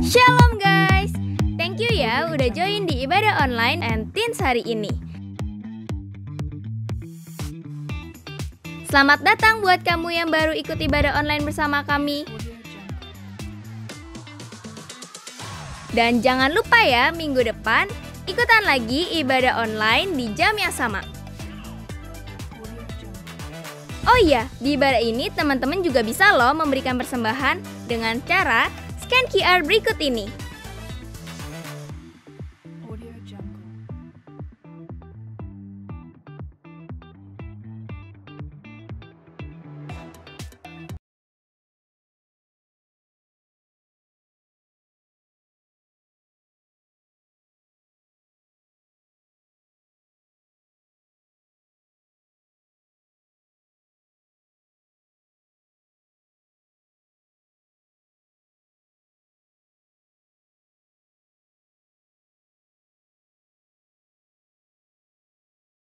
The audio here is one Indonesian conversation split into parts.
Shalom guys, thank you ya udah join di ibadah online and teens hari ini. Selamat datang buat kamu yang baru ikut ibadah online bersama kami. Dan jangan lupa ya, minggu depan ikutan lagi ibadah online di jam yang sama. Oh iya, di ibadah ini teman-teman juga bisa loh memberikan persembahan dengan cara scan QR berikut ini.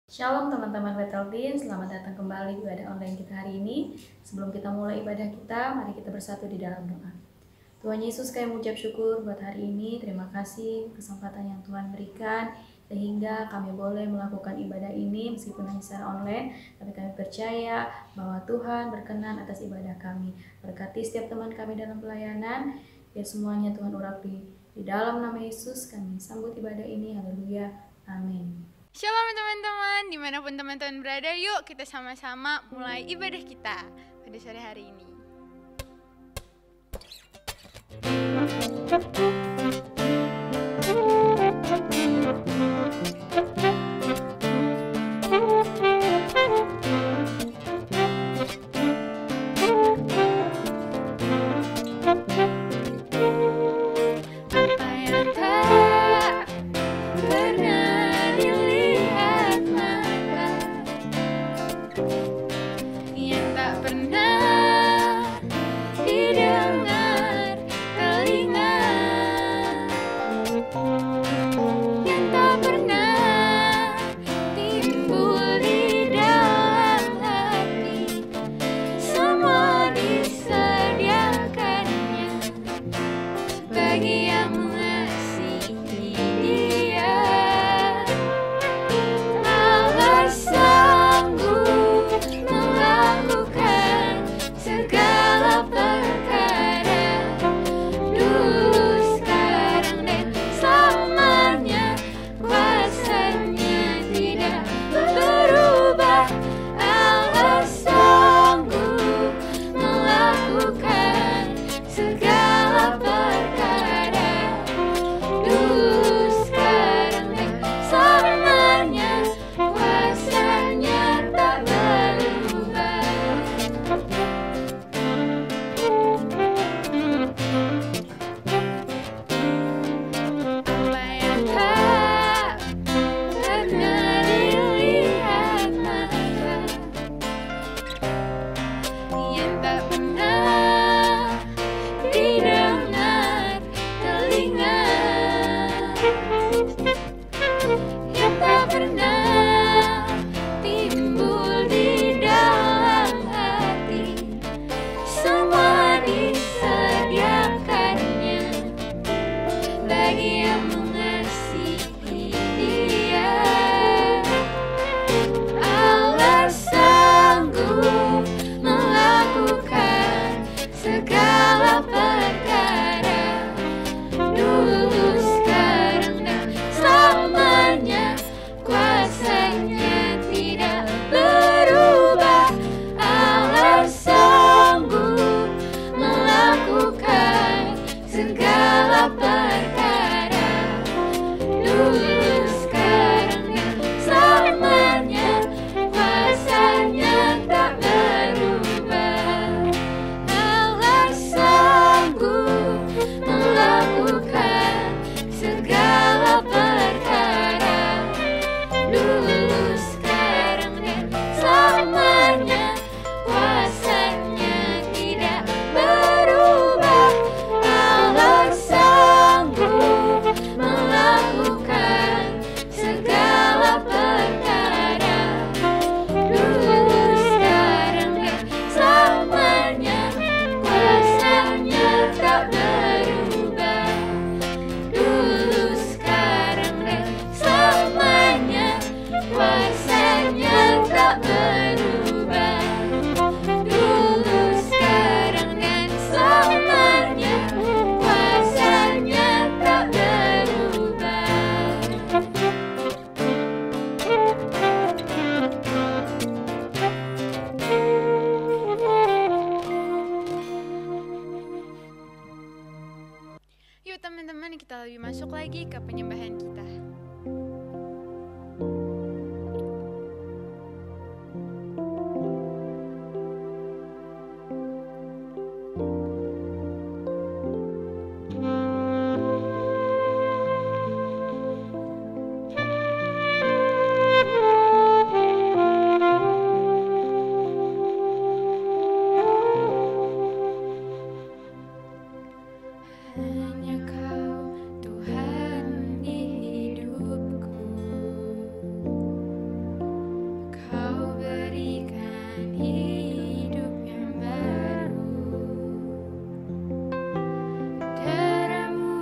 Shalom teman-teman Bethel Teen, selamat datang kembali di ibadah online kita hari ini. Sebelum kita mulai ibadah kita, mari kita bersatu di dalam doa. Tuhan Yesus, kami mengucap syukur buat hari ini. Terima kasih kesempatan yang Tuhan berikan sehingga kami boleh melakukan ibadah ini meskipun hanya secara online. Tapi kami percaya bahwa Tuhan berkenan atas ibadah kami. Berkati setiap teman kami dalam pelayanan, biar semuanya Tuhan urapi. Di dalam nama Yesus kami sambut ibadah ini. Haleluya. Amin. Shalom teman-teman, dimanapun teman-teman berada, yuk kita sama-sama mulai ibadah kita pada sore hari ini. Yang tak pernah didengar. Yuk teman-teman, kita lebih masuk lagi ke penyembahan kita. Hanya Kau Tuhan di hidupku, Kau berikan hidup yang baru. Darah-Mu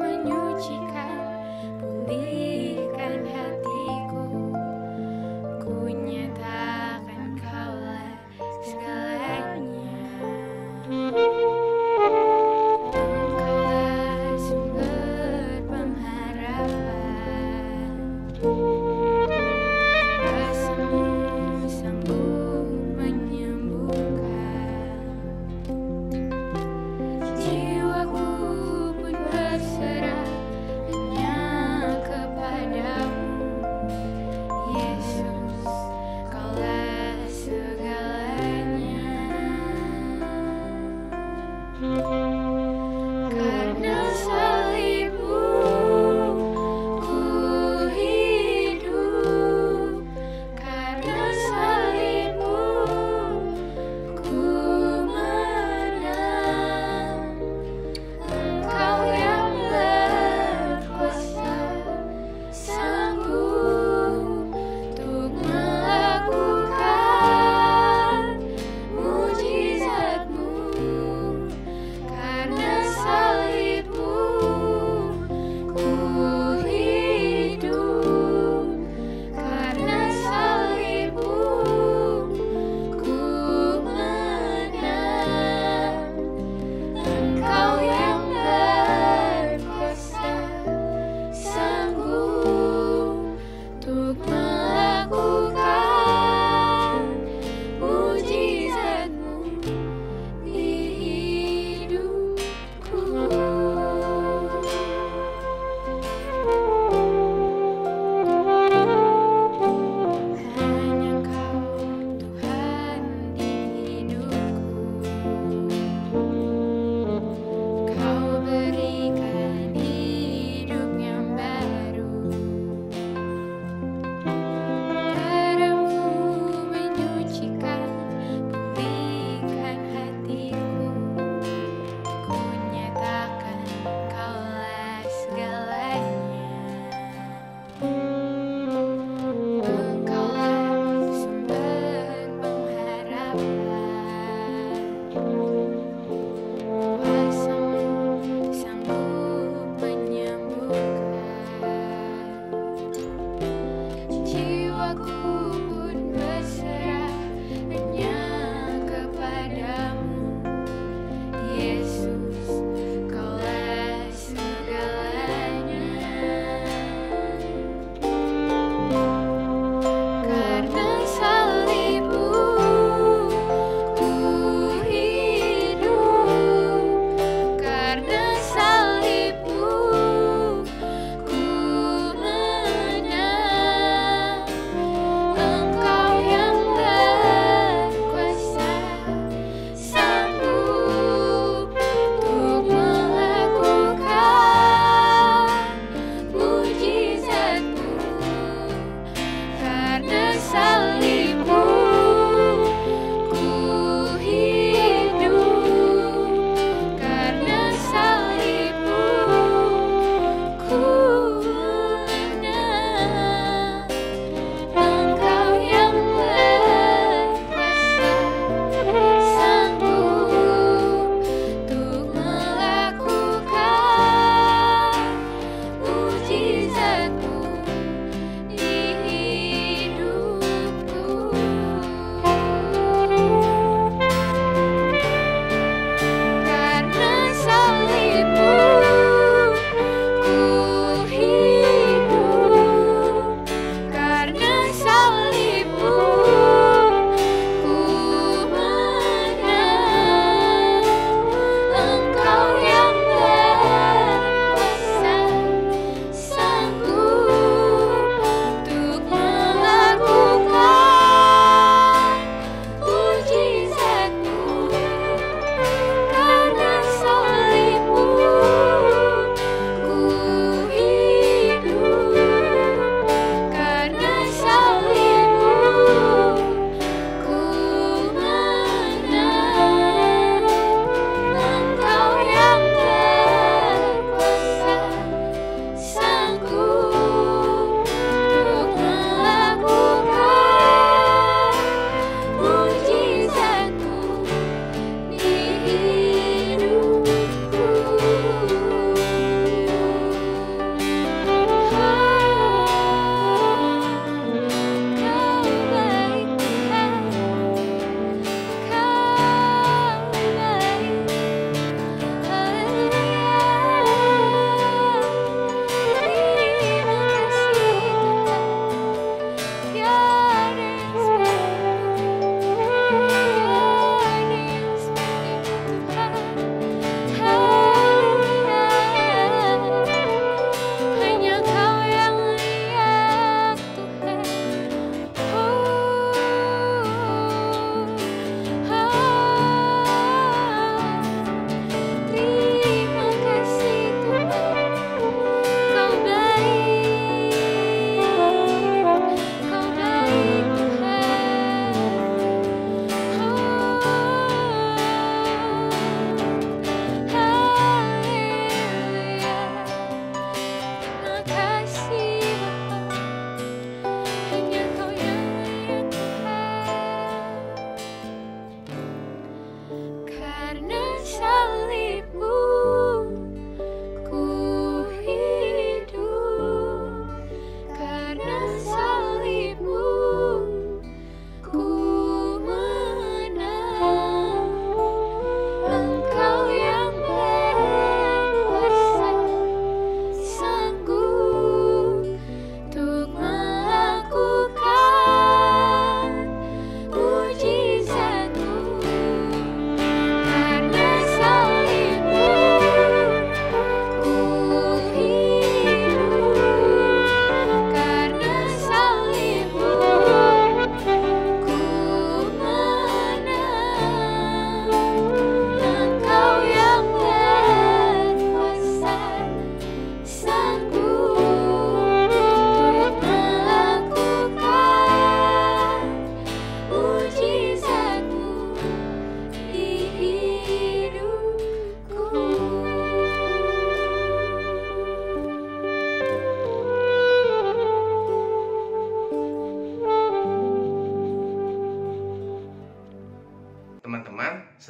menyucikan, pulihkan hatiku. Ku nyatakan Kaulah segalanya. Engkaulah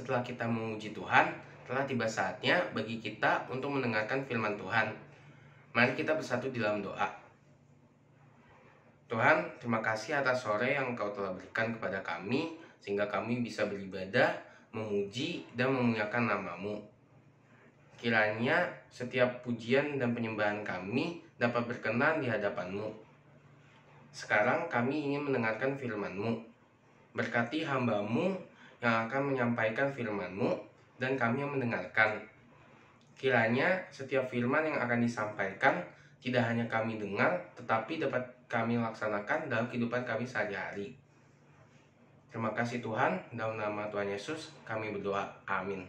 setelah kita memuji Tuhan, telah tiba saatnya bagi kita untuk mendengarkan firman Tuhan. Mari kita bersatu di dalam doa. Tuhan, terima kasih atas sore yang Engkau telah berikan kepada kami, sehingga kami bisa beribadah, memuji, dan memuliakan nama-Mu. Kiranya setiap pujian dan penyembahan kami dapat berkenan di hadapan-Mu. Sekarang kami ingin mendengarkan firman-Mu. Berkati hamba-Mu yang akan menyampaikan firman-Mu dan kami yang mendengarkan. Kiranya setiap firman yang akan disampaikan tidak hanya kami dengar, tetapi dapat kami laksanakan dalam kehidupan kami sehari-hari. Terima kasih Tuhan, dalam nama Tuhan Yesus kami berdoa, amin.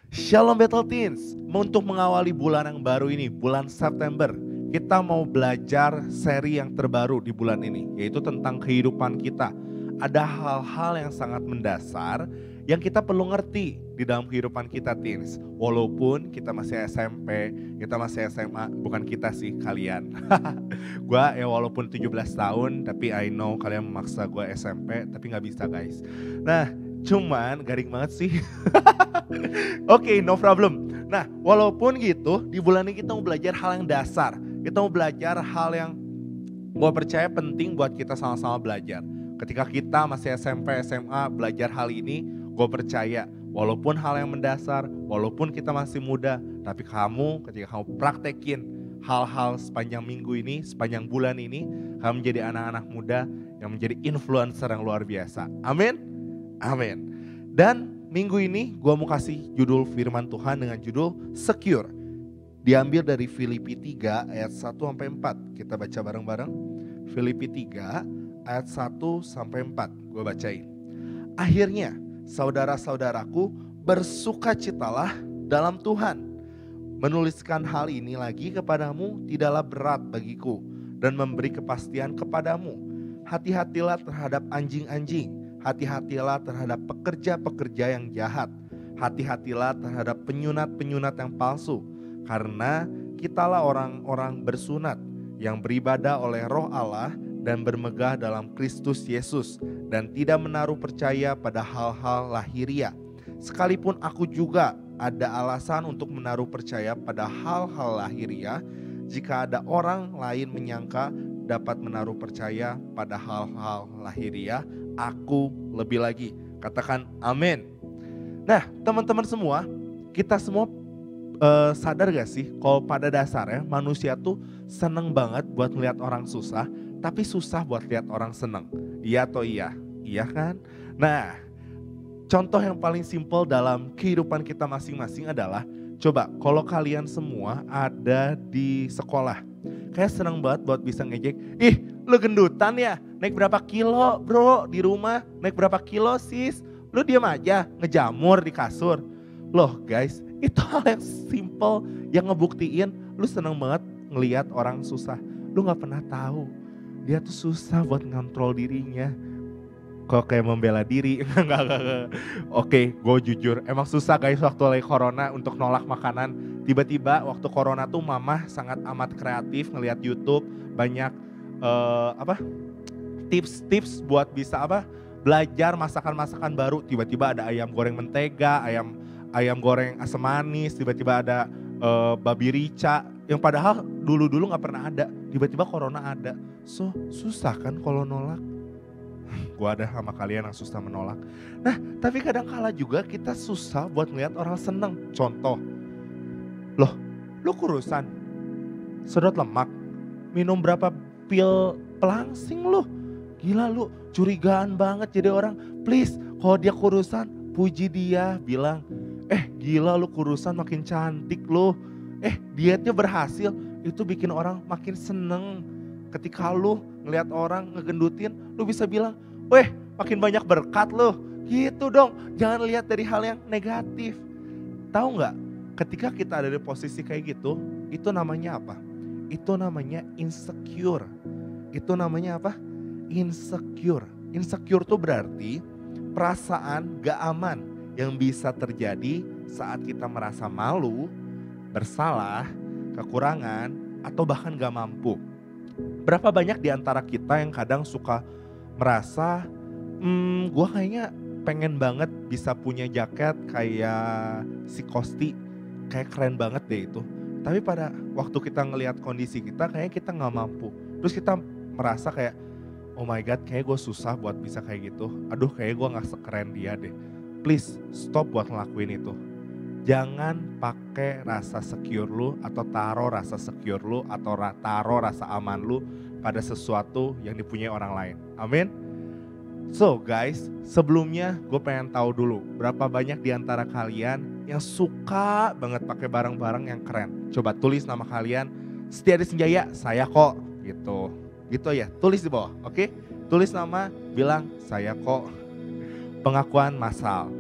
Shalom Battle Teens, untuk mengawali bulan yang baru ini, bulan September, kita mau belajar seri yang terbaru di bulan ini, yaitu tentang kehidupan kita. Ada hal-hal yang sangat mendasar yang kita perlu ngerti di dalam kehidupan kita teens. Walaupun kita masih SMP, kita masih SMA, bukan kita sih, kalian. Gua ya walaupun 17 tahun, tapi I know kalian memaksa gua SMP, tapi gak bisa guys. Nah, cuman garing banget sih. Oke, no problem. Nah, walaupun gitu, di bulan ini kita mau belajar hal yang dasar. Kita mau belajar hal yang gua percaya penting buat kita sama-sama belajar. Ketika kita masih SMP, SMA belajar hal ini, gue percaya walaupun hal yang mendasar, walaupun kita masih muda, tapi ketika kamu praktekin hal-hal sepanjang minggu ini, sepanjang bulan ini, kamu menjadi anak-anak muda yang menjadi influencer yang luar biasa. Amin? Amin. Dan minggu ini gue mau kasih judul firman Tuhan dengan judul Secure. Diambil dari Filipi 3 ayat 1-4. Kita baca bareng-bareng. Filipi 3 ayat 1-4. Gue bacain. Akhirnya saudara-saudaraku, bersukacitalah dalam Tuhan. Menuliskan hal ini lagi kepadamu tidaklah berat bagiku dan memberi kepastian kepadamu. Hati-hatilah terhadap anjing-anjing, hati-hatilah terhadap pekerja-pekerja yang jahat, hati-hatilah terhadap penyunat-penyunat yang palsu, karena kitalah orang-orang bersunat yang beribadah oleh Roh Allah dan bermegah dalam Kristus Yesus dan tidak menaruh percaya pada hal-hal lahiriah. Sekalipun aku juga ada alasan untuk menaruh percaya pada hal-hal lahiriah, jika ada orang lain menyangka dapat menaruh percaya pada hal-hal lahiriah, aku lebih lagi. Katakan amin. Nah, teman-teman semua, kita semua sadar gak sih kalau pada dasarnya manusia tuh seneng banget buat melihat orang susah, tapi susah buat lihat orang seneng. Iya atau iya? Iya kan? Nah, contoh yang paling simpel dalam kehidupan kita masing-masing adalah, coba kalau kalian semua ada di sekolah, kayak seneng banget buat bisa ngejek, ih lu gendutan ya, naik berapa kilo bro di rumah, naik berapa kilo sis, lu diam aja ngejamur di kasur. Loh guys, itu hal yang simple yang ngebuktiin lu seneng banget ngelihat orang susah. Lu gak pernah tahu dia tuh susah buat ngontrol dirinya. Kok kayak membela diri. Oke, gue jujur emang susah guys waktu lagi corona untuk nolak makanan. Tiba-tiba waktu corona tuh mama sangat amat kreatif ngelihat YouTube. Banyak tips-tips buat bisa belajar masakan-masakan baru. Tiba-tiba ada ayam goreng mentega, ayam goreng asam manis, tiba-tiba ada babi rica yang padahal dulu-dulu gak pernah ada, tiba-tiba corona ada. So susah kan kalau nolak? Gua ada sama kalian yang susah menolak. Nah, tapi kadang kala juga kita susah buat ngeliat orang seneng. Contoh, loh lu kurusan, sedot lemak, minum berapa pil pelangsing lu? Gila lu, curigaan banget jadi orang. Please, kalau dia kurusan, puji dia, bilang, gila lu kurusan makin cantik lu. Dietnya berhasil, itu bikin orang makin seneng. Ketika lu ngeliat orang ngegendutin, lu bisa bilang, makin banyak berkat lu. Gitu dong, jangan lihat dari hal yang negatif. Tahu nggak? Ketika kita ada di posisi kayak gitu, itu namanya apa? Itu namanya insecure. Itu namanya apa? Insecure. Insecure tuh berarti perasaan gak aman yang bisa terjadi saat kita merasa malu, bersalah, kekurangan, atau bahkan gak mampu. Berapa banyak di antara kita yang kadang suka merasa, gue kayaknya pengen banget bisa punya jaket kayak si Kosti, kayak keren banget deh itu. Tapi pada waktu kita ngelihat kondisi kita, kayaknya kita nggak mampu. Terus kita merasa kayak, oh my God, kayak gue susah buat bisa kayak gitu. Aduh, kayak gue gak sekeren dia deh. Please, stop buat ngelakuin itu. Jangan pakai rasa secure lu atau taruh rasa secure lu atau taruh rasa aman lu pada sesuatu yang dipunyai orang lain. Amin. So guys, sebelumnya gue pengen tahu dulu berapa banyak di antara kalian yang suka banget pakai barang-barang yang keren. Coba tulis nama kalian, Setia di Senjaya, saya kok gitu. Gitu ya, tulis di bawah, oke? Tulis nama, bilang saya kok. Pengakuan massal.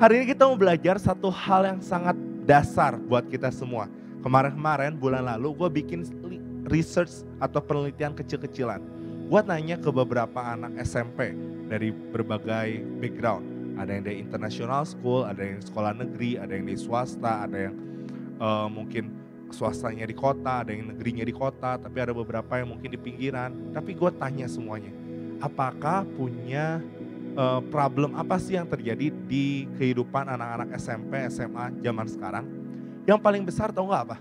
Hari ini kita mau belajar satu hal yang sangat dasar buat kita semua. Kemarin-kemarin bulan lalu gue bikin research atau penelitian kecil-kecilan. Gue nanya ke beberapa anak SMP dari berbagai background. Ada yang dari international school, ada yang sekolah negeri, ada yang di swasta, ada yang mungkin swastanya di kota, ada yang negerinya di kota, tapi ada beberapa yang mungkin di pinggiran. Tapi gue tanya semuanya, apakah punya problem apa sih yang terjadi di kehidupan anak-anak SMP, SMA zaman sekarang? Yang paling besar tahu gak apa?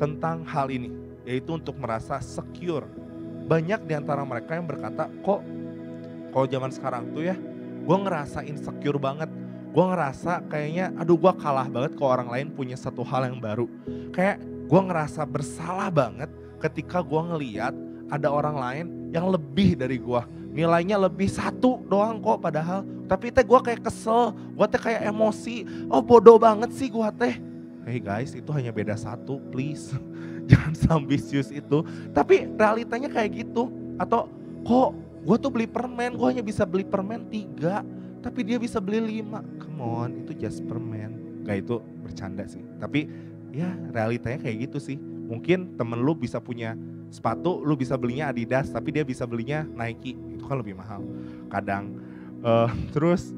Tentang hal ini, yaitu untuk merasa secure. Banyak di antara mereka yang berkata, kok kalau zaman sekarang tuh ya, gue ngerasa insecure banget. Gue ngerasa kayaknya, aduh gue kalah banget kalau orang lain punya satu hal yang baru. Kayak gue ngerasa bersalah banget ketika gue ngeliat ada orang lain yang lebih dari gue. Nilainya lebih 1 doang kok padahal. Tapi gue kayak kesel, gue kayak emosi. Oh bodoh banget sih gue teh. Hey guys, itu hanya beda 1, please. Jangan seambisius itu. Tapi realitanya kayak gitu. Atau kok gue tuh beli permen, gue hanya bisa beli permen 3. Tapi dia bisa beli 5. Come on, itu just permen. Gak, itu bercanda sih. Tapi ya realitanya kayak gitu sih. Mungkin temen lu bisa punya sepatu, lu bisa belinya Adidas, tapi dia bisa belinya Nike. Itu kan lebih mahal. Kadang terus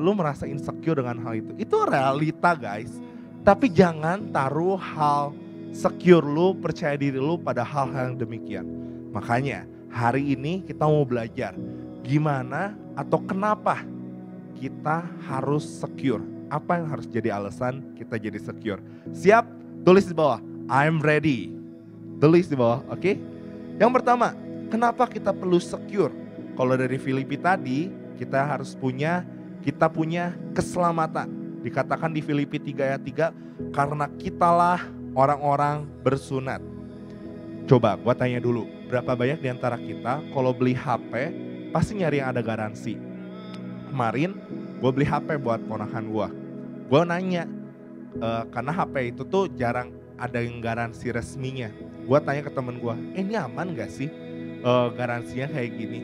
lu merasa insecure dengan hal itu. Itu realita guys. Tapi jangan taruh hal secure lu, percaya diri lu pada hal-hal yang demikian. Makanya hari ini kita mau belajar gimana atau kenapa kita harus secure. Apa yang harus jadi alasan kita jadi secure? Siap? Tulis di bawah, I'm ready. Tulis di bawah, oke? Yang pertama, kenapa kita perlu secure? Kalau dari Filipi tadi, kita punya keselamatan. Dikatakan di Filipi 3 ayat 3, karena kitalah orang-orang bersunat. Coba gua tanya dulu, berapa banyak di antara kita kalau beli HP pasti nyari yang ada garansi? Kemarin gue beli HP buat ponakan gue nanya, karena HP itu tuh jarang ada yang garansi resminya. Gue tanya ke temen gue, ini aman gak sih garansinya kayak gini?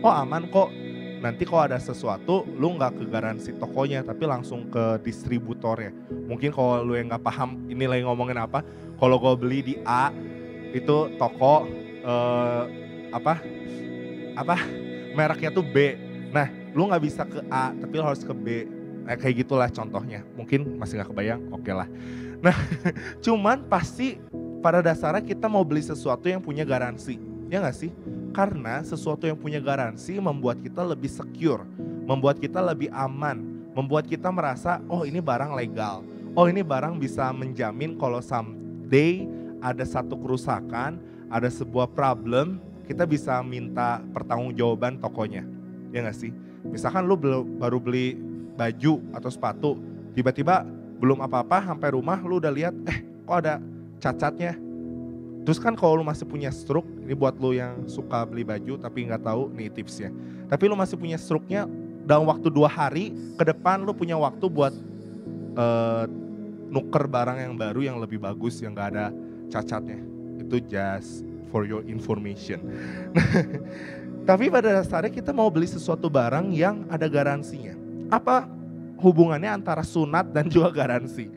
Oh aman kok, nanti kalau ada sesuatu lu gak ke garansi tokonya tapi langsung ke distributornya. Mungkin kalau lu yang gak paham ini lagi ngomongin apa, kalau gue beli di A itu toko mereknya tuh B. Nah, lu gak bisa ke A, tapi lu harus ke B. Nah, kayak gitulah contohnya. Mungkin masih gak kebayang, oke lah. Nah, cuman pasti pada dasarnya kita mau beli sesuatu yang punya garansi. Ya gak sih? Karena sesuatu yang punya garansi membuat kita lebih secure. Membuat kita lebih aman. Membuat kita merasa, oh ini barang legal. Oh ini barang bisa menjamin kalau someday ada satu kerusakan, ada sebuah problem, kita bisa minta pertanggungjawaban tokonya. Ya gak sih? Misalkan lu baru beli baju atau sepatu, tiba-tiba belum apa-apa sampai rumah lu udah lihat, kok ada cacatnya. Terus kan kalau lu masih punya struk, ini buat lu yang suka beli baju tapi gak tahu nih tipsnya. Tapi lu masih punya struknya, dalam waktu 2 hari ke depan lu punya waktu buat nuker barang yang baru yang lebih bagus yang gak ada cacatnya. Itu just for your information. Tapi pada dasarnya kita mau beli sesuatu barang yang ada garansinya. Apa hubungannya antara sunat dan juga garansi?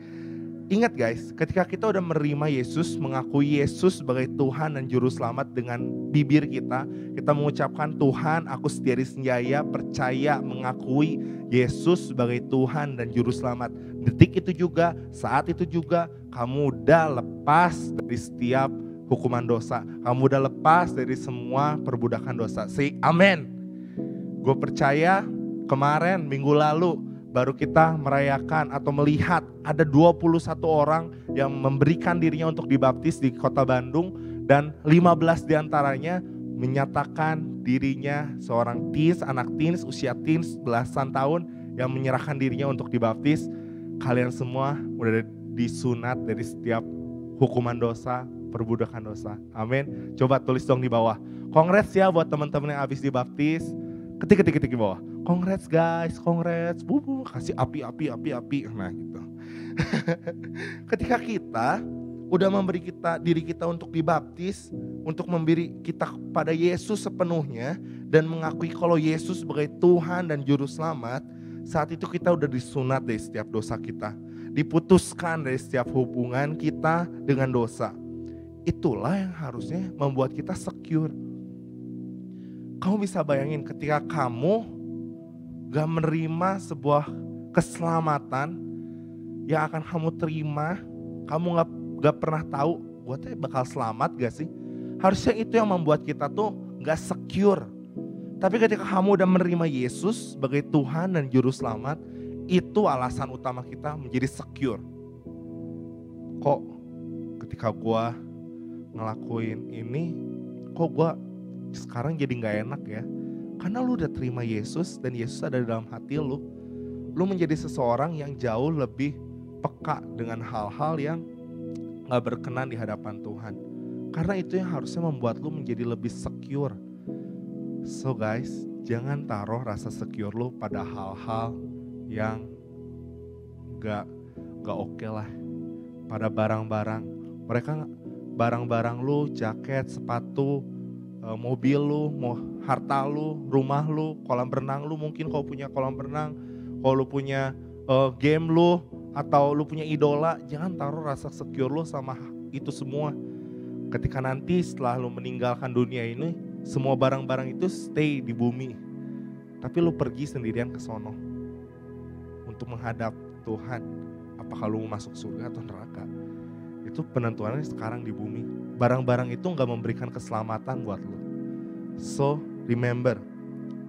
Ingat guys, ketika kita udah menerima Yesus, mengakui Yesus sebagai Tuhan dan Juru Selamat dengan bibir kita mengucapkan Tuhan, aku Setia di Senjaya, percaya mengakui Yesus sebagai Tuhan dan Juru Selamat. Detik itu juga, saat itu juga, kamu udah lepas dari setiap hukuman dosa. Kamu udah lepas dari semua perbudakan dosa. Say amen. Gue percaya kemarin minggu lalu baru kita merayakan atau melihat ada 21 orang yang memberikan dirinya untuk dibaptis di kota Bandung, dan 15 diantaranya menyatakan dirinya seorang teens, anak teens, usia teens, belasan tahun yang menyerahkan dirinya untuk dibaptis. Kalian semua udah disunat dari setiap hukuman dosa, perbudakan dosa. Amin. Coba tulis dong di bawah. Congrats ya buat teman-teman yang habis dibaptis. Ketik di bawah. Congrats guys, congrats. Kasih api. Nah gitu. Ketika kita udah memberi diri kita untuk dibaptis, untuk memberi kita kepada Yesus sepenuhnya dan mengakui kalau Yesus sebagai Tuhan dan Juru Selamat, saat itu kita udah disunat dari setiap dosa kita, diputuskan dari setiap hubungan kita dengan dosa. Itulah yang harusnya membuat kita secure. Kamu bisa bayangin ketika kamu gak menerima sebuah keselamatan yang akan kamu terima, kamu gak pernah tahu gue tuh bakal selamat gak sih? Harusnya itu yang membuat kita tuh gak secure. Tapi ketika kamu udah menerima Yesus sebagai Tuhan dan Juru Selamat, itu alasan utama kita menjadi secure. Kok ketika gue ngelakuin ini, kok gue sekarang jadi gak enak ya? Karena lu udah terima Yesus dan Yesus ada di dalam hati lu. Lu menjadi seseorang yang jauh lebih peka dengan hal-hal yang gak berkenan di hadapan Tuhan. Karena itu yang harusnya membuat lu menjadi lebih secure. So guys, jangan taruh rasa secure lu pada hal-hal yang gak oke lah. Pada barang-barang. Barang-barang lu, jaket, sepatu, mobil lu, harta lu, rumah lu, kolam renang lu, mungkin kalau punya kolam renang, kalau lu punya game lu, atau lu punya idola, jangan taruh rasa secure lu sama itu semua. Ketika nanti setelah lu meninggalkan dunia ini, semua barang-barang itu stay di bumi. Tapi lu pergi sendirian ke sono untuk menghadap Tuhan. Apakah lu mau masuk surga atau neraka? Itu penentuannya sekarang di bumi. Barang-barang itu gak memberikan keselamatan buat lu. So remember,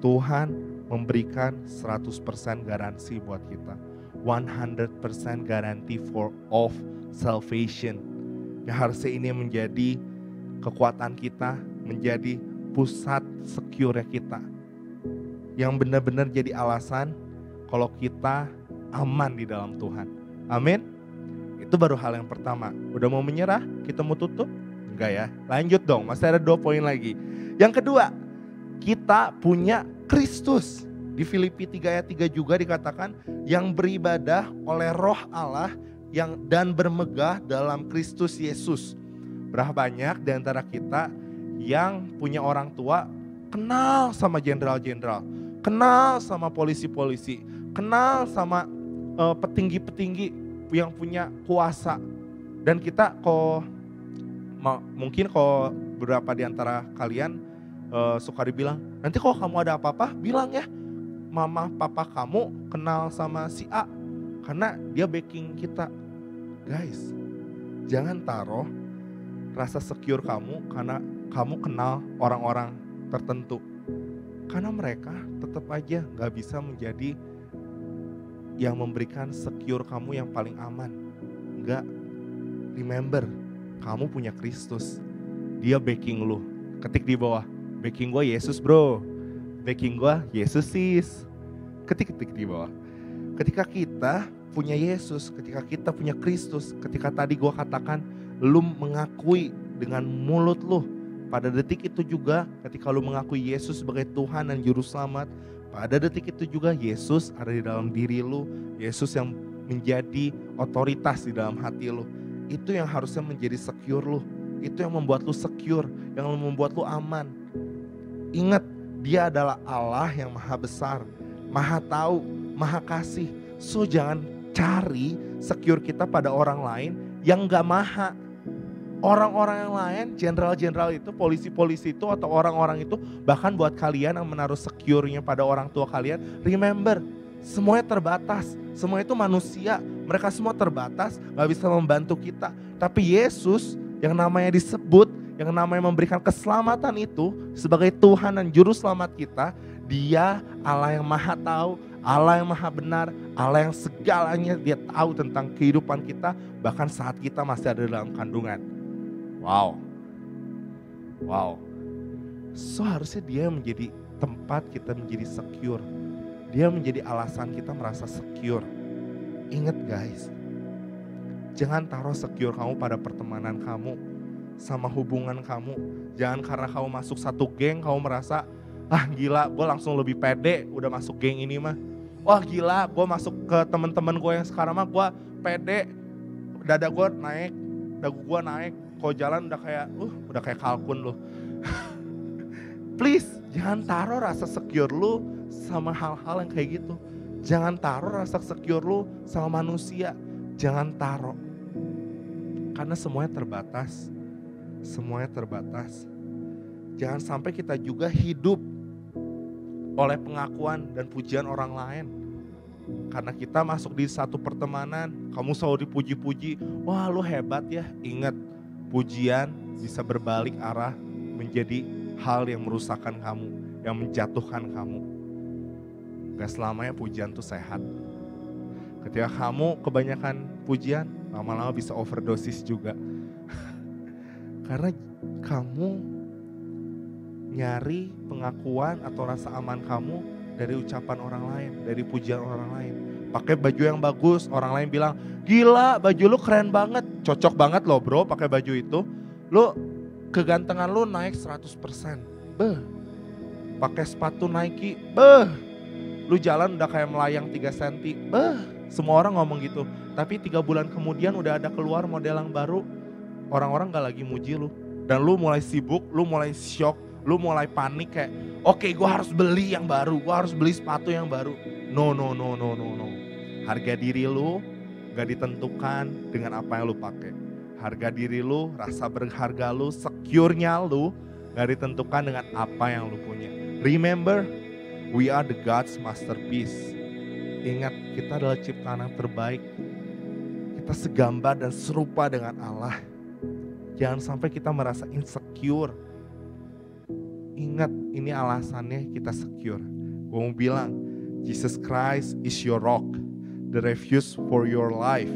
Tuhan memberikan 100% garansi buat kita. 100% garanti of salvation. Yang harusnya ini menjadi kekuatan kita, menjadi pusat secure kita. Yang benar-benar jadi alasan kalau kita aman di dalam Tuhan. Amin. Itu baru hal yang pertama. Udah mau menyerah? Kita mau tutup? Enggak ya? Lanjut dong, masih ada 2 poin lagi. Yang kedua, kita punya Kristus. Di Filipi 3 ayat 3 juga dikatakan yang beribadah oleh Roh Allah dan bermegah dalam Kristus Yesus. Berapa banyak di antara kita yang punya orang tua kenal sama jenderal-jenderal, kenal sama polisi-polisi, kenal sama petinggi-petinggi yang punya kuasa. Dan kita mungkin beberapa di antara kalian suka dibilang, nanti kalau kamu ada apa-apa bilang ya, mama papa kamu kenal sama si A karena dia backing kita. Guys, jangan taruh rasa secure kamu karena kamu kenal orang-orang tertentu. Karena mereka tetap aja gak bisa menjadi yang memberikan secure kamu yang paling aman. Enggak. Remember, kamu punya Kristus. Dia backing lu. Ketik di bawah, backing gue Yesus bro. Backing gue Yesus sis. Ketik di bawah. Ketika kita punya Yesus, ketika kita punya Kristus, ketika tadi gue katakan lu mengakui dengan mulut lu, pada detik itu juga ketika lu mengakui Yesus sebagai Tuhan dan Juru Selamat, pada detik itu juga Yesus ada di dalam diri lu, Yesus yang menjadi otoritas di dalam hati lu. Itu yang harusnya menjadi secure lu, itu yang membuat lu secure, yang membuat lu aman. Ingat, Dia adalah Allah yang maha besar, maha tahu, maha kasih. So jangan cari secure kita pada orang lain yang gak maha. Orang-orang yang lain, jenderal-jenderal itu, polisi-polisi itu, atau orang-orang itu, bahkan buat kalian yang menaruh secure-nya pada orang tua kalian, remember, semuanya terbatas, semua itu manusia, mereka semua terbatas, gak bisa membantu kita. Tapi Yesus yang namanya disebut, yang namanya memberikan keselamatan itu sebagai Tuhan dan Juru Selamat kita. Dia Allah yang maha tahu, Allah yang maha benar, Allah yang segalanya dia tahu tentang kehidupan kita, bahkan saat kita masih ada dalam kandungan. Wow. So harusnya dia menjadi tempat kita menjadi secure. Dia menjadi alasan kita merasa secure. Ingat guys, jangan taruh secure kamu pada pertemanan kamu, sama hubungan kamu. Jangan karena kamu masuk satu geng kamu merasa, gila gue langsung lebih pede udah masuk geng ini mah. Wah gila gue masuk ke teman-teman gue yang sekarang mah gue pede, dada gue naik, dagu gue naik, kalau jalan udah kayak kalkun loh. Please jangan taruh rasa secure lu sama hal-hal yang kayak gitu. Jangan taruh rasa secure lu sama manusia. Jangan taruh. Karena semuanya terbatas. Semuanya terbatas. Jangan sampai kita juga hidup oleh pengakuan dan pujian orang lain. Karena kita masuk di satu pertemanan, kamu selalu dipuji-puji. Wah lu hebat ya. Ingat, pujian bisa berbalik arah menjadi hal yang merusakkan kamu, yang menjatuhkan kamu. Gak selamanya pujian tuh sehat. Ketika kamu kebanyakan pujian, lama-lama bisa overdosis juga. Karena kamu nyari pengakuan atau rasa aman kamu dari ucapan orang lain, dari pujian orang lain. Pakai baju yang bagus, orang lain bilang, gila baju lu keren banget, cocok banget loh bro pakai baju itu. Lu kegantengan lu naik 100%. Pakai sepatu Nike, lu jalan udah kayak melayang 3 cm. Semua orang ngomong gitu. Tapi 3 bulan kemudian udah ada keluar model yang baru, orang-orang gak lagi muji lu. Dan lu mulai sibuk, lu mulai shock, lu mulai panik kayak, oke, gue harus beli yang baru, gue harus beli sepatu yang baru. No. Harga diri lu gak ditentukan dengan apa yang lu pakai. Harga diri lu, rasa berharga lu, secure-nya lu gak ditentukan dengan apa yang lu punya. Remember, we are the God's masterpiece. Ingat, kita adalah ciptaan yang terbaik. Kita segambar dan serupa dengan Allah. Jangan sampai kita merasa insecure. Ingat, ini alasannya kita secure. Gue mau bilang, Jesus Christ is your rock, the refuge for your life,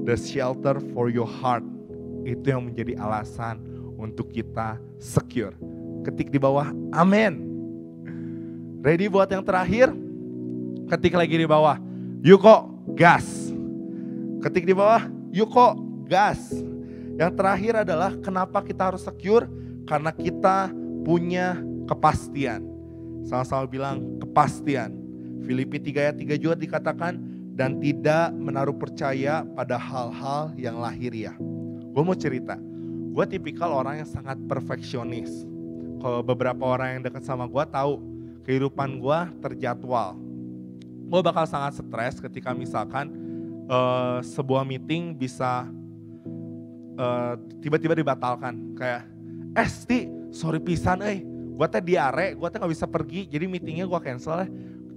the shelter for your heart. Itu yang menjadi alasan untuk kita secure. Ketik di bawah, amin. Ready buat yang terakhir? Ketik lagi di bawah, Yuko gas. Ketik di bawah, Yuko gas. Yang terakhir adalah kenapa kita harus secure? Karena kita punya kepastian. Sama-sama bilang kepastian. Filipi 3 ayat 3 juga dikatakan, dan tidak menaruh percaya pada hal-hal yang lahiriah. Gue mau cerita, gue tipikal orang yang sangat perfeksionis. Kalau beberapa orang yang dekat sama gue tahu kehidupan gue terjadwal. Gue bakal sangat stres ketika misalkan sebuah meeting bisa tiba-tiba dibatalkan. Kayak, Sti, sorry pisan gue teh diare, gue teh gak bisa pergi, jadi meetingnya gue cancel ya.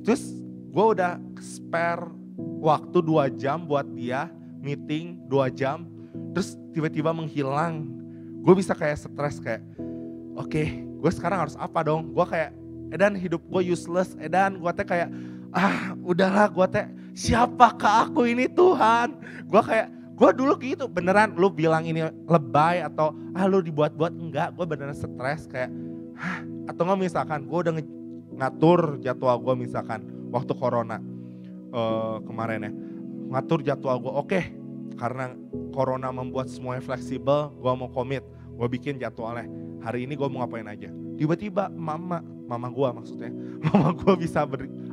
Terus gue udah spare waktu 2 jam buat dia, meeting 2 jam, terus tiba-tiba menghilang. Gue bisa kayak stres kayak, oke, gue sekarang harus apa dong? Gue kayak, edan hidup gue useless, edan gue teh kayak, udahlah gue teh, siapakah aku ini Tuhan? Gue kayak, gue dulu gitu beneran, lu bilang ini lebay atau lu dibuat-buat, enggak, gue beneran stres kayak, atau nggak misalkan gue udah ngatur jadwal gue misalkan waktu corona kemarin ya, ngatur jadwal gue, oke, karena corona membuat semuanya fleksibel, gue mau komit, gue bikin jadwalnya, hari ini gue mau ngapain aja. Tiba-tiba mama gue maksudnya, mama gue bisa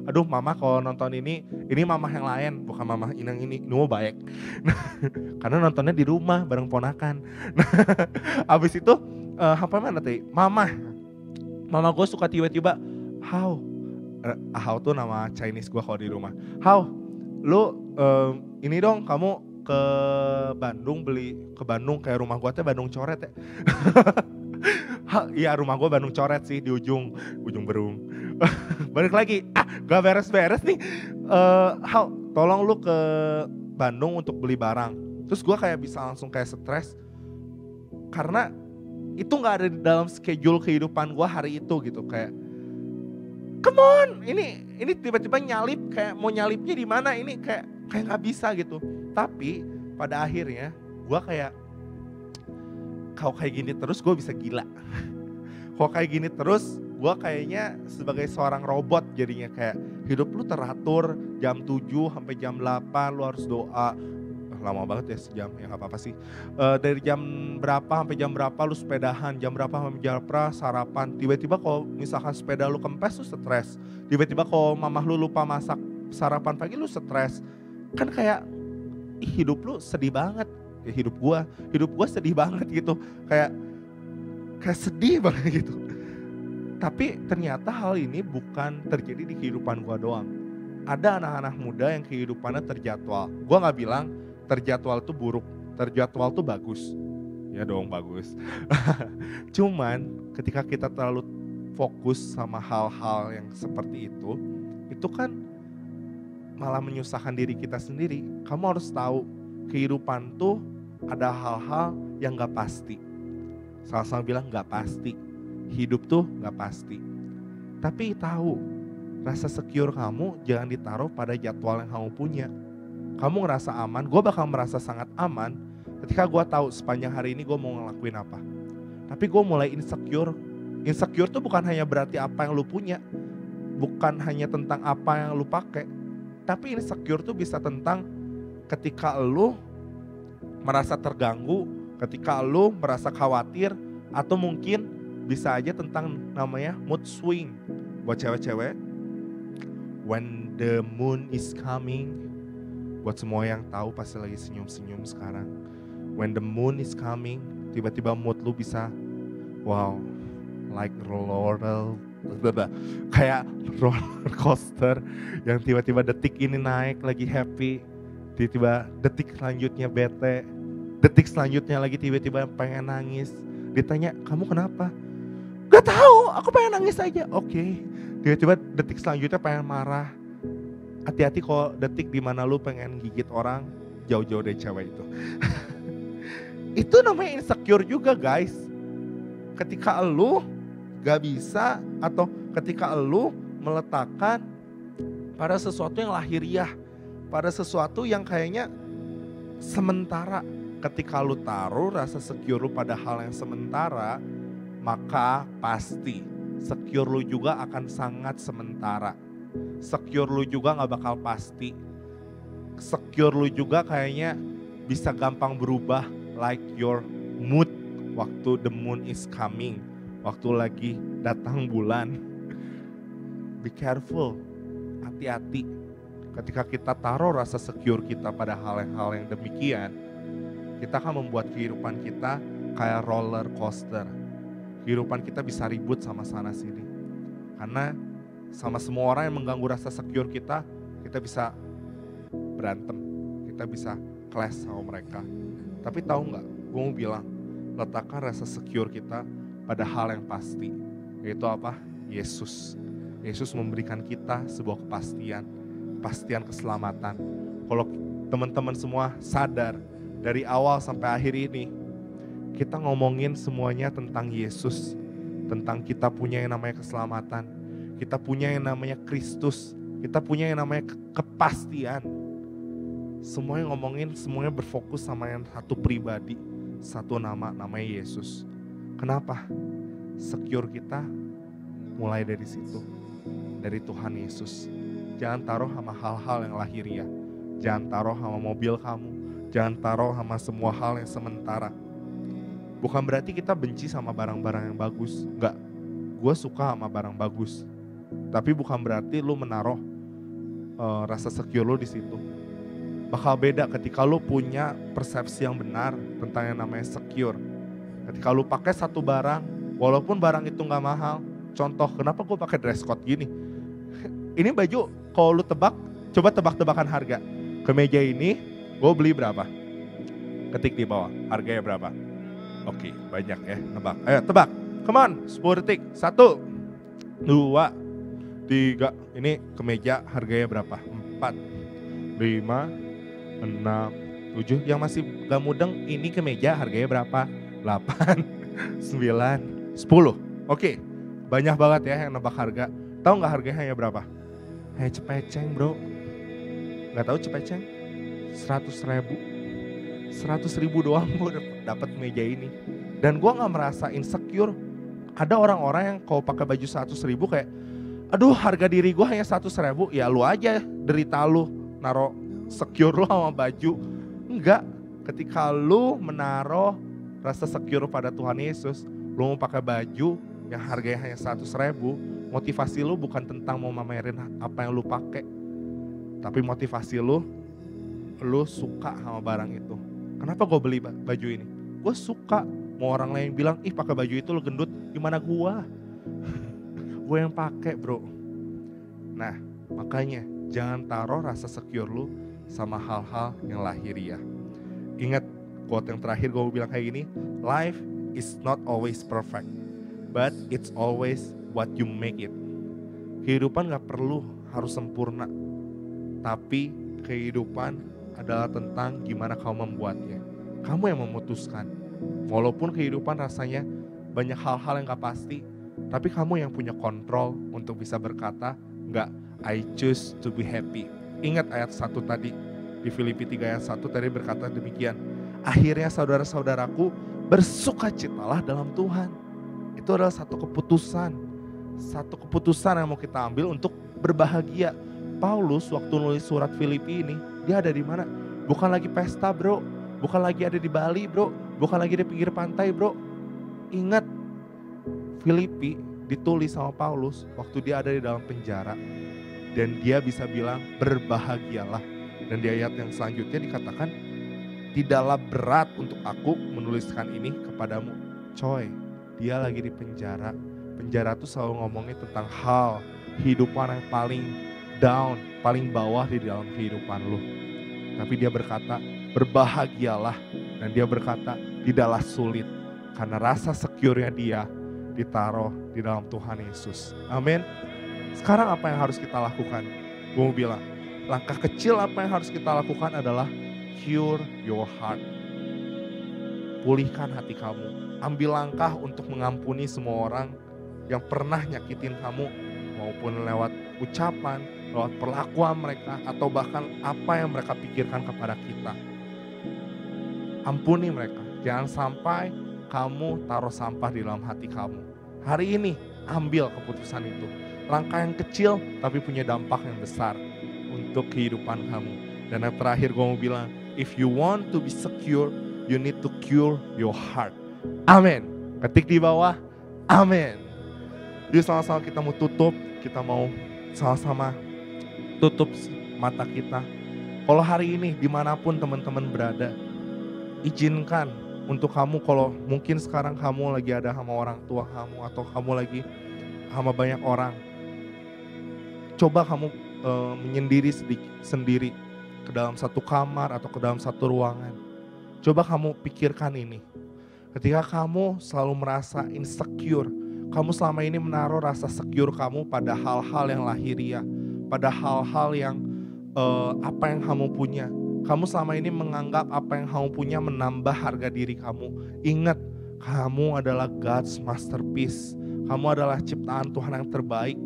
aduh mama kalau nonton ini mama yang lain, bukan mama yang ini mau baik. Karena nontonnya di rumah bareng ponakan. Abis itu apa mana tadi, mama gue suka tiba-tiba, How tuh nama Chinese gue kalau di rumah. How, lu ini dong kamu ke Bandung kayak rumah gue teh Bandung coret ya. Iya rumah gue Bandung coret sih di ujung Berung. Balik lagi, gak beres-beres nih. How, tolong lu ke Bandung untuk beli barang. Terus gue kayak bisa langsung kayak stres. Karena itu gak ada di dalam schedule kehidupan gue hari itu gitu. Kayak come on, ini tiba-tiba nyalip, kayak mau nyalipnya di mana, ini kayak nggak bisa gitu. Tapi pada akhirnya gue kayak, kalau kayak gini terus gue bisa gila. Kalau kayak gini terus gue kayaknya sebagai seorang robot jadinya, kayak hidup lu teratur jam 7 sampai jam 8 lu harus doa. Lama banget ya sejam, ya gak apa-apa sih. Dari jam berapa sampai jam berapa lu sepedahan, jam berapa sampai jam berapa sarapan. Tiba-tiba kalau misalkan sepeda lu kempes lu stres. Tiba-tiba kalau mamah lu lupa masak sarapan pagi lu stres. Kan kayak hidup lu sedih banget. Ya hidup gua sedih banget gitu. Kayak sedih banget gitu. Tapi ternyata hal ini bukan terjadi di kehidupan gua doang. Ada anak-anak muda yang kehidupannya terjadwal. Gua gak bilang terjadwal itu buruk, terjadwal itu bagus. Ya dong bagus. Cuman ketika kita terlalu fokus sama hal-hal yang seperti itu kan malah menyusahkan diri kita sendiri. Kamu harus tahu kehidupan tuh ada hal-hal yang gak pasti. Sama-sama bilang gak pasti. Hidup tuh gak pasti. Tapi tahu, rasa secure kamu jangan ditaruh pada jadwal yang kamu punya. Kamu ngerasa aman, gue bakal merasa sangat aman ketika gue tahu sepanjang hari ini gue mau ngelakuin apa. Tapi gue mulai insecure. Insecure tuh bukan hanya berarti apa yang lu punya, bukan hanya tentang apa yang lu pakai. Tapi insecure tuh bisa tentang ketika lu merasa terganggu, ketika lu merasa khawatir, atau mungkin bisa aja tentang namanya mood swing. Buat cewek-cewek, when the moon is coming. Buat semua yang tahu pasti lagi senyum-senyum sekarang. When the moon is coming, tiba-tiba mood lu bisa, wow, like kayak roller coaster yang tiba-tiba detik ini naik lagi happy, tiba-tiba detik selanjutnya bete, detik selanjutnya lagi tiba-tiba pengen nangis. Ditanya, kamu kenapa? Gak tahu, aku pengen nangis aja. Oke. Tiba-tiba detik selanjutnya pengen marah. Hati-hati kalau detik dimana lu pengen gigit orang, jauh-jauh dari cewek itu. Itu namanya insecure juga guys. Ketika lu gak bisa, atau ketika lu meletakkan pada sesuatu yang lahiriah, pada sesuatu yang kayaknya sementara. Ketika lu taruh rasa secure lu pada hal yang sementara, maka pasti secure lu juga akan sangat sementara. Secure lu juga gak bakal pasti. Secure lu juga kayaknya bisa gampang berubah, like your mood waktu the moon is coming, waktu lagi datang bulan. Be careful, hati-hati. Ketika kita taruh rasa secure kita pada hal-hal yang demikian, kita akan membuat kehidupan kita kayak roller coaster. Kehidupan kita bisa ribut sama sana sini. Karena sama semua orang yang mengganggu rasa secure kita bisa berantem, kita bisa clash sama mereka. Tapi tahu nggak, gue mau bilang, letakkan rasa secure kita pada hal yang pasti, yaitu apa? Yesus. Yesus memberikan kita sebuah kepastian keselamatan. Kalau teman-teman semua sadar, dari awal sampai akhir ini, kita ngomongin semuanya tentang Yesus, tentang kita punya yang namanya keselamatan. Kita punya yang namanya Kristus, kita punya yang namanya kepastian. Semuanya ngomongin, semuanya berfokus sama yang satu pribadi, satu nama, namanya Yesus. Kenapa? Secure kita mulai dari situ, dari Tuhan Yesus. Jangan taruh sama hal-hal yang lahiriah, jangan taruh sama mobil kamu, jangan taruh sama semua hal yang sementara. Bukan berarti kita benci sama barang-barang yang bagus, enggak. Gue suka sama barang bagus. Tapi bukan berarti lu menaruh rasa secure lu di situ. Bakal beda ketika lu punya persepsi yang benar tentang yang namanya secure. Ketika lu pakai satu barang, walaupun barang itu nggak mahal. Contoh, kenapa gue pakai dress code gini? Ini baju, kalau lu tebak, coba tebak-tebakan harga. Kemeja ini, gue beli berapa? Ketik di bawah, harganya berapa? Oke, banyak ya, nebak. Ayo tebak, come on, 10 detik. 1, 2, 3, ini kemeja harganya berapa? 4, 5, 6, 7. Yang masih gak mudeng, ini kemeja harganya berapa? 8, 9, 10. Oke, banyak banget ya yang nebak harga. Tahu nggak harganya hanya berapa? Hanya cepeceng bro. Nggak tahu cepeceng? 100.000. 100.000 doang gue dapat meja ini. Dan gue nggak merasa insecure. Ada orang-orang yang kalau pakai baju 100.000 kayak, aduh harga diri gue hanya 100.000. Ya lu aja derita lu naruh secure lu sama baju. Enggak, ketika lu menaruh rasa secure pada Tuhan Yesus, lu mau pakai baju yang harganya hanya 100.000, motivasi lu bukan tentang mau mamerin apa yang lu pakai, tapi motivasi lu suka sama barang itu. Kenapa gue beli baju ini? Gue suka. Mau orang lain bilang, ih pakai baju itu lu gendut, gimana gue? Gue yang pakai bro. Nah makanya jangan taruh rasa secure lu sama hal-hal yang lahiriah. Ingat quote yang terakhir gue bilang kayak gini, life is not always perfect, but it's always what you make it. Kehidupan gak perlu harus sempurna, tapi kehidupan adalah tentang gimana kamu membuatnya. Kamu yang memutuskan. Walaupun kehidupan rasanya banyak hal-hal yang gak pasti, tapi kamu yang punya kontrol untuk bisa berkata, enggak, I choose to be happy. Ingat ayat 1 tadi, di Filipi 3 ayat 1 tadi berkata demikian. Akhirnya saudara-saudaraku, bersukacitalah dalam Tuhan. Itu adalah satu keputusan yang mau kita ambil untuk berbahagia. Paulus waktu nulis surat Filipi ini, dia ada di mana? Bukan lagi pesta bro, bukan lagi ada di Bali bro, bukan lagi di pinggir pantai bro. Ingat, Filipi ditulis sama Paulus waktu dia ada di dalam penjara. Dan dia bisa bilang berbahagialah. Dan di ayat yang selanjutnya dikatakan, tidaklah berat untuk aku menuliskan ini kepadamu. Coy, dia lagi di penjara. Penjara tuh selalu ngomongin tentang hal kehidupan yang paling down, paling bawah di dalam kehidupan lu. Tapi dia berkata, berbahagialah. Dan dia berkata, tidaklah sulit. Karena rasa secure-nya dia ditaruh di dalam Tuhan Yesus. Amin. Sekarang apa yang harus kita lakukan? Gue mau bilang, langkah kecil apa yang harus kita lakukan adalah cure your heart. Pulihkan hati kamu. Ambil langkah untuk mengampuni semua orang yang pernah nyakitin kamu, maupun lewat ucapan, lewat perlakuan mereka, atau bahkan apa yang mereka pikirkan kepada kita. Ampuni mereka. Jangan sampai kamu taruh sampah di dalam hati kamu. Hari ini ambil keputusan itu. Langkah yang kecil tapi punya dampak yang besar untuk kehidupan kamu. Dan yang terakhir gue mau bilang, if you want to be secure, you need to cure your heart. Amin. Ketik di bawah, amin. Jadi sama-sama kita mau tutup, kita mau sama-sama tutup mata kita. Kalau hari ini dimanapun teman-teman berada, izinkan untuk kamu, kalau mungkin sekarang kamu lagi ada sama orang tua kamu, atau kamu lagi sama banyak orang, coba kamu menyendiri sendiri ke dalam satu kamar atau ke dalam satu ruangan. Coba kamu pikirkan ini. Ketika kamu selalu merasa insecure, kamu selama ini menaruh rasa secure kamu pada hal-hal yang lahiriah, pada hal-hal yang apa yang kamu punya. Kamu selama ini menganggap apa yang kamu punya menambah harga diri kamu. Ingat, kamu adalah God's masterpiece. Kamu adalah ciptaan Tuhan yang terbaik.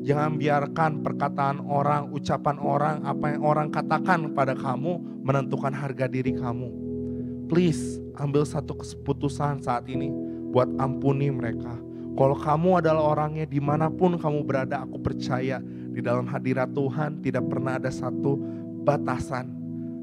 Jangan biarkan perkataan orang, ucapan orang, apa yang orang katakan kepada kamu menentukan harga diri kamu. Please, ambil satu keputusan saat ini buat ampuni mereka. Kalau kamu adalah orangnya, dimanapun kamu berada, aku percaya di dalam hadirat Tuhan tidak pernah ada satu batasan.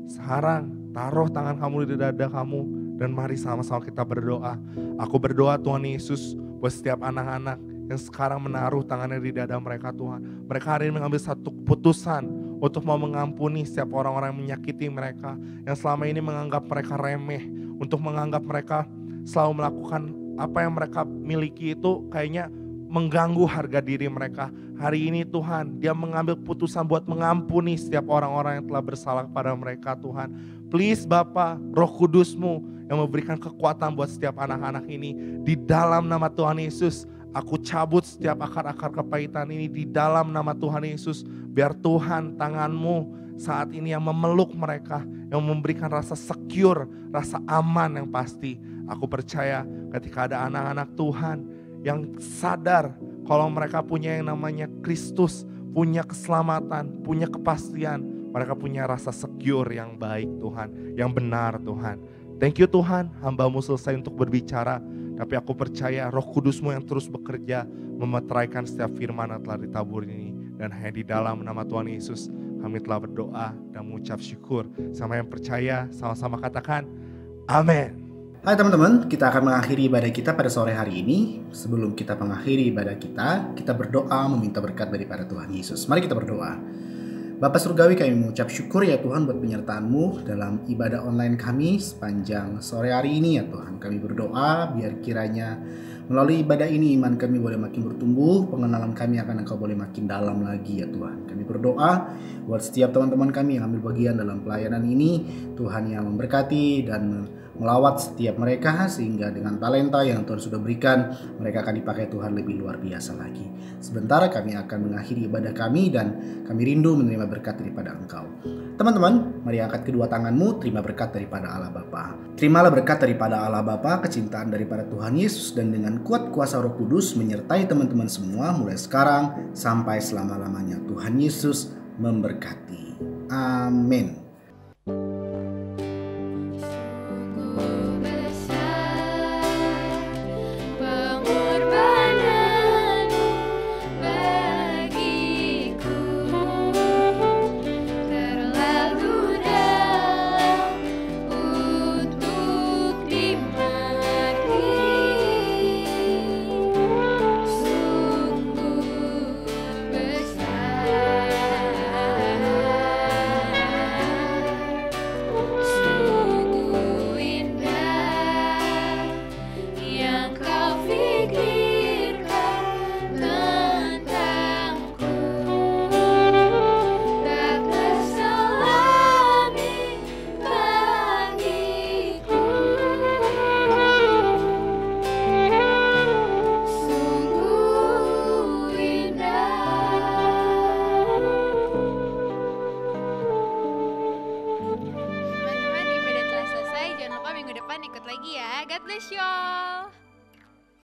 Sekarang taruh tangan kamu di dada kamu dan mari sama-sama kita berdoa. Aku berdoa Tuhan Yesus buat setiap anak-anak yang sekarang menaruh tangannya di dada mereka Tuhan. Mereka hari ini mengambil satu keputusan untuk mau mengampuni setiap orang-orang yang menyakiti mereka, yang selama ini menganggap mereka remeh, untuk menganggap mereka selalu melakukan apa yang mereka miliki itu kayaknya mengganggu harga diri mereka. Hari ini Tuhan, dia mengambil keputusan buat mengampuni setiap orang-orang yang telah bersalah kepada mereka Tuhan. Please Bapa, Roh Kudus-Mu yang memberikan kekuatan buat setiap anak-anak ini. Di dalam nama Tuhan Yesus, aku cabut setiap akar-akar kepahitan ini di dalam nama Tuhan Yesus. Biar Tuhan, tangan-Mu saat ini yang memeluk mereka, yang memberikan rasa secure, rasa aman yang pasti. Aku percaya ketika ada anak-anak Tuhan yang sadar kalau mereka punya yang namanya Kristus, punya keselamatan, punya kepastian, mereka punya rasa secure yang baik Tuhan, yang benar Tuhan. Thank you Tuhan, hamba-Mu selesai untuk berbicara, tapi aku percaya Roh Kudus-Mu yang terus bekerja memeteraikan setiap firman yang telah ditabur ini. Dan hanya di dalam nama Tuhan Yesus kami telah berdoa dan mengucap syukur. Sama yang percaya, sama-sama katakan amin. Hai teman-teman, kita akan mengakhiri ibadah kita pada sore hari ini. Sebelum kita mengakhiri ibadah kita berdoa meminta berkat daripada Tuhan Yesus. Mari kita berdoa. Bapa Surgawi, kami mengucap syukur ya Tuhan buat penyertaan-Mu dalam ibadah online kami sepanjang sore hari ini ya Tuhan. Kami berdoa biar kiranya melalui ibadah ini iman kami boleh makin bertumbuh, pengenalan kami akan Engkau boleh makin dalam lagi ya Tuhan. Kami berdoa buat setiap teman-teman kami yang ambil bagian dalam pelayanan ini, Tuhan yang memberkati dan melawat setiap mereka sehingga dengan talenta yang Tuhan sudah berikan mereka akan dipakai Tuhan lebih luar biasa lagi. Sebentar kami akan mengakhiri ibadah kami dan kami rindu menerima berkat daripada Engkau. Teman-teman, mari angkat kedua tanganmu, terima berkat daripada Allah Bapa. Terimalah berkat daripada Allah Bapa, kecintaan daripada Tuhan Yesus dan dengan kuat kuasa Roh Kudus menyertai teman-teman semua mulai sekarang sampai selama-lamanya. Tuhan Yesus memberkati. Amin. Ikut lagi ya. God bless y'all.